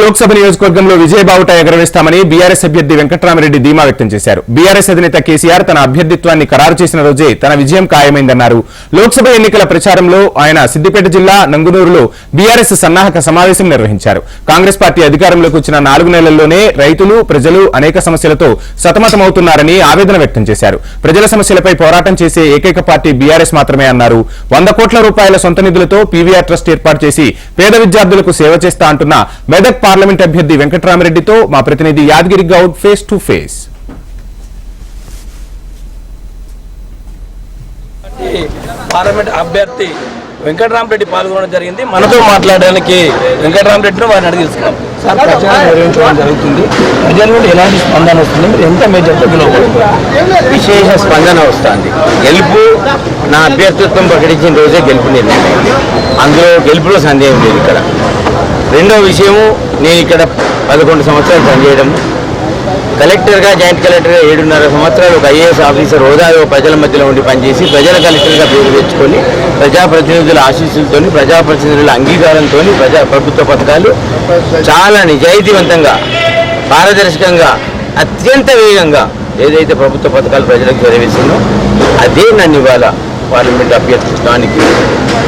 లోక్సభ నియోజకవర్గంలో విజయబావుట ఎగరవేస్తామని బీఆర్ఎస్ అభ్యర్థి వెంకట్రామిరెడ్డి ధీమా వ్యక్తం చేశారు. బీఆర్ఎస్ అధినేత కేసీఆర్ తన అభ్యర్థిత్వాన్ని ఖరారు చేసిన రోజే తన విజయం ఖాయమైందన్నారు. లోక్సభ ఎన్నికల ప్రచారంలో ఆయన సిద్దిపేట జిల్లా నంగునూరులో బీఆర్ఎస్ సన్నాహక సమావేశం నిర్వహించారు. కాంగ్రెస్ పార్టీ అధికారంలోకి వచ్చిన 4 నెలల్లోనే రైతులు, ప్రజలు అనేక సమస్యలతో సతమతమవుతున్నారని ఆవేదన వ్యక్తం చేశారు. ప్రజల సమస్యలపై పోరాటం చేసే ఏకైక పార్టీ బీఆర్ఎస్ మాత్రమే అన్నారు. 100 కోట్ల రూపాయల సొంత నిధులతో పీవీఆర్ ట్రస్ట్ ఏర్పాటు చేసి పేద విద్యార్థులకు సేవ చేస్తా అంటున్న మెదక్ పార్లమెంట్ అభ్యర్థి వెంకట్రామిరెడ్డితో మా ప్రతినిధి Yadagiri Goud face to face. Parliament అభ్యర్థి వెంకట్రామిరెడ్డి పాల్గొనడం జరిగింది. మనతో మాట్లాడడానికి వెంకట్రామిరెడ్డిని వారిని అడిగి తెలుసుకున్నాం. సార్, ప్రచారం నిర్వహించడం జరుగుతుంది, ప్రజల నుండి ఎలాంటి స్పందన వస్తుంది, మీరు ఎంత మేజర్తో గెలవబోతున్నారు? విశేష స్పందన వస్తుంది. గెలుపు నా అభ్యర్థిత్వం ప్రకటించిన రోజే గెలుపు నిర్ణయం. అందులో గెలుపులో సందేహం లేదు. ఇక్కడ రెండో విషయము, నేను ఇక్కడ 11 సంవత్సరాలు పనిచేయడం, కలెక్టర్గా జాయింట్ కలెక్టర్గా 7.5 సంవత్సరాలు ఒక ఐఏఎస్ ఆఫీసర్ హోదాలో ప్రజల మధ్యలో ఉండి పనిచేసి ప్రజల కలెక్టర్గా పేరు తెచ్చుకొని ప్రజాప్రతినిధుల ఆశీస్సులతో, ప్రజాప్రతినిధుల అంగీకారంతో ప్రభుత్వ పథకాలు చాలా నిజాయితీవంతంగా, పారదర్శకంగా, అత్యంత వేగంగా ఏదైతే ప్రభుత్వ పథకాలు ప్రజలకు చేరవేసిందో అదే నన్ను ఇవాళ పార్లమెంట్ అభ్యర్థిత్వానికి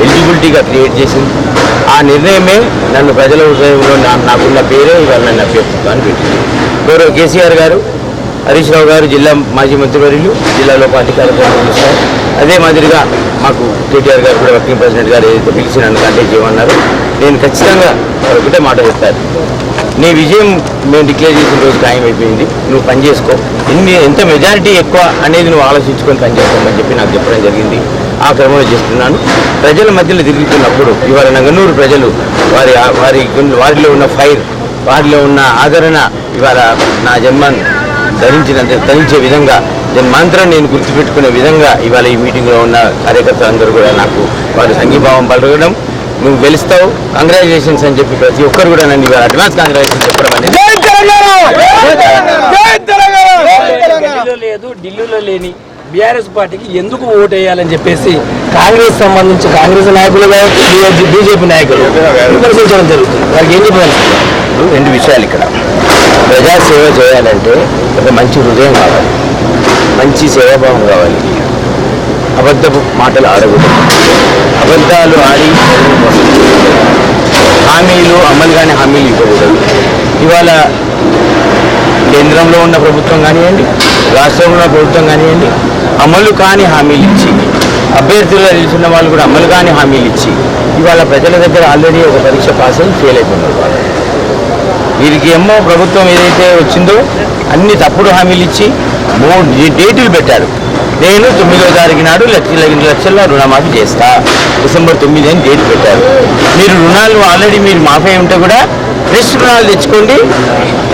ఎలిజిబిలిటీగా క్రియేట్ చేసింది. ఆ నిర్ణయమే నన్ను ప్రజల హృదయంలో నాకున్న పేరే ఇవాళ నన్ను అభ్యర్థిత్వాన్ని పెట్టింది. గౌరవ కేసీఆర్ గారు, హరీష్ రావు గారు జిల్లా మాజీ మంత్రివర్యులు, జిల్లాలో పార్టీ కార్యక్రమాలు చేస్తారు. అదే మాదిరిగా మాకు కేటీఆర్ గారు కూడా వర్కింగ్ ప్రెసిడెంట్ గారు ఏదైతే పిలిచి నన్ను కంటెక్ట్ చేయమన్నారు. నేను ఖచ్చితంగా ఒకటే మాట చెప్తాను, నీ విజయం మేము డిక్లేర్ చేసిన రోజు ఖాయమైపోయింది. నువ్వు పని చేసుకో, ఎంత మెజారిటీ ఎక్కువ అనేది నువ్వు ఆలోచించుకొని పని చేసుకోమని చెప్పి నాకు చెప్పడం జరిగింది. ఆ క్రమంలో చేస్తున్నాను. ప్రజల మధ్యలో తిరుగుతున్నప్పుడు ఇవాళ నంగనూరు ప్రజలు వారిలో ఉన్న ఫైర్, వారిలో ఉన్న ఆదరణ ఇవాళ నా జన్మను ధరించే విధంగా, జన్మాంతరం నేను గుర్తుపెట్టుకునే విధంగా ఇవాళ ఈ మీటింగ్లో ఉన్న కార్యకర్తలందరూ కూడా నాకు వారి సంఘీభావం పలకడం, నువ్వు గెలుస్తావు, కంగ్రాచులేషన్స్ అని చెప్పి ప్రతి ఒక్కరు కూడా నన్ను ఇవాళ అడ్వాన్స్ కంగ్రాచులేషన్స్ చెప్పడం అనేది లేదు. ఢిల్లీలో లేని బీఆర్ఎస్ పార్టీకి ఎందుకు ఓటు వేయాలని చెప్పేసి కాంగ్రెస్ సంబంధించి కాంగ్రెస్ నాయకులు కావచ్చు, బీజేపీ నాయకులు విమర్శించడం జరుగుతుంది. వారికి ఏం చెప్పాలి? 2 విషయాలు ఇక్కడ. ప్రజాసేవ చేయాలంటే ఒక మంచి హృదయం కావాలి, మంచి సేవాభావం కావాలి. అబద్ధపు మాటలు ఆడకూడదు, అబద్ధాలు ఆడి హామీలు అమలు కాని హామీలు ఇవ్వకూడదు. ఇవాళ కేంద్రంలో ఉన్న ప్రభుత్వం కానివ్వండి, రాష్ట్రంలో ఉన్న ప్రభుత్వం కానివ్వండి, అమలు కాని హామీలు ఇచ్చి, అభ్యర్థులుగా నిలిచిన వాళ్ళు కూడా అమలు కాని హామీలు ఇచ్చి ఇవాళ ప్రజల దగ్గర ఆల్రెడీ ఒక పరీక్ష పాస్ అయి ఫెయిల్ అయిపోయినారు. వీరికి ఏమో ప్రభుత్వం ఏదైతే వచ్చిందో అన్ని తప్పుడు హామీలు ఇచ్చి 3 డేటులు పెట్టారు. నేను 9వ తారీఖు నాడు 2 లక్షల రుణమాఫీ చేస్తా, డిసెంబర్ 9 అని డేట్ పెట్టారు. మీరు రుణాలు ఆల్రెడీ మీరు మాఫీ ఉంటే కూడా ఫ్రెష్ రుణాలు తెచ్చుకోండి,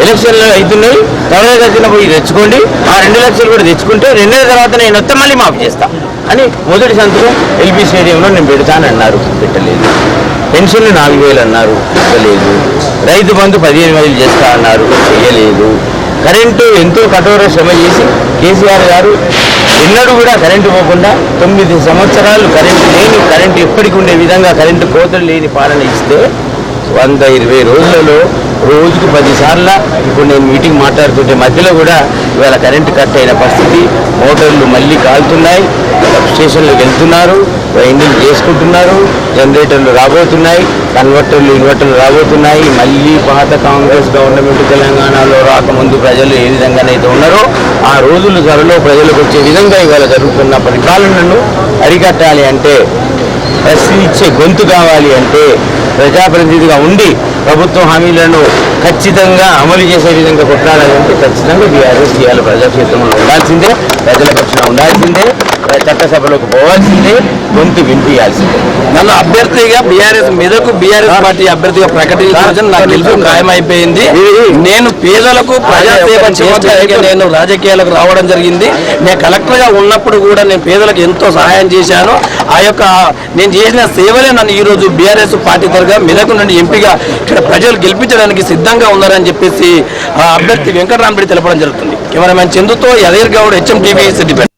ఎలక్షన్లు అవుతున్నాయి, త్వరగా తగ్గిన పోయి తెచ్చుకోండి, ఆ 2 లక్షలు కూడా తెచ్చుకుంటే 2 నెలల తర్వాత నేను మొత్తం మళ్ళీ మాఫీ చేస్తా అని మొదటి సంతకం ఎల్బీ స్టేడియంలో నేను పెడతానన్నారు, పెట్టలేదు. పెన్షన్లు 4,000 అన్నారు, ఇవ్వలేదు. రైతు బంధు 15,000 చేస్తా అన్నారు, చేయలేదు. కరెంటు ఎంతో కఠోర శ్రమ చేసి కేసీఆర్ గారు ఎన్నడూ కూడా కరెంటు పోకుండా 9 సంవత్సరాలు కరెంటు ఎప్పటికి ఉండే విధంగా కరెంటు కోతలు లేని పాలన ఇస్తే 120 రోజులలో రోజుకు 10 సార్లు ఇప్పుడు నేను మీటింగ్ మాట్లాడుతుంటే మధ్యలో కూడా ఇవాళ కరెంటు కట్ అయిన పరిస్థితి. మోటార్లు మళ్ళీ కాలుతున్నాయి, స్టేషన్లకు వెళ్తున్నారు, వైండింగ్ చేసుకుంటున్నారు, జనరేటర్లు రాబోతున్నాయి, ఇన్వర్టర్లు రాబోతున్నాయి. మళ్ళీ పాత కాంగ్రెస్ గవర్నమెంట్ తెలంగాణలో రాకముందు ప్రజలు ఏ విధంగానైతే ఉన్నారో ఆ రోజులు త్వరలో ప్రజలకు వచ్చే విధంగా ఇవాళ జరుగుతున్న పరిపాలనను అరికట్టాలి అంటే, ప్రశ్నించే గొంతు కావాలి అంటే, ప్రజాప్రతినిధిగా ఉండి ప్రభుత్వ హామీలను ఖచ్చితంగా అమలు చేసే విధంగా కొట్లాడాలంటే ఖచ్చితంగా బీఆర్ఎస్ చేయాలి. ప్రజాక్షేత్రంలో ఉండాల్సిందే, ప్రజల పక్షాన ఉండాల్సిందే, చట్టసభలోకి పోవాల్సిందే, గొంతు వినిపించాల్సిందే. నన్ను అభ్యర్థిగా మెదక్ బీఆర్ఎస్ పార్టీ అభ్యర్థిగా ప్రకటించిన నాకు గెలుపు ఖాయమైపోయింది. నేను పేదలకు ప్రజాసేవ చేయడానికి నేను రాజకీయాలకు రావడం జరిగింది. నేను కలెక్టర్గా ఉన్నప్పుడు కూడా నేను పేదలకు ఎంతో సహాయం చేశాను. ఆ యొక్క నేను చేసిన సేవలే నన్ను ఈరోజు బీఆర్ఎస్ పార్టీ తరగా మెదక్ నుండి ఎంపీగా ఇక్కడ ప్రజలు గెలిపించడానికి సిద్ధంగా ఉన్నారని చెప్పేసి ఆ అభ్యర్థి వెంకట్రామిరెడ్డి తెలపడం జరుగుతుంది. కెమెరామెన్ చందుతో యాదగిరి గౌడ్, HM TV, సిద్దిపేట.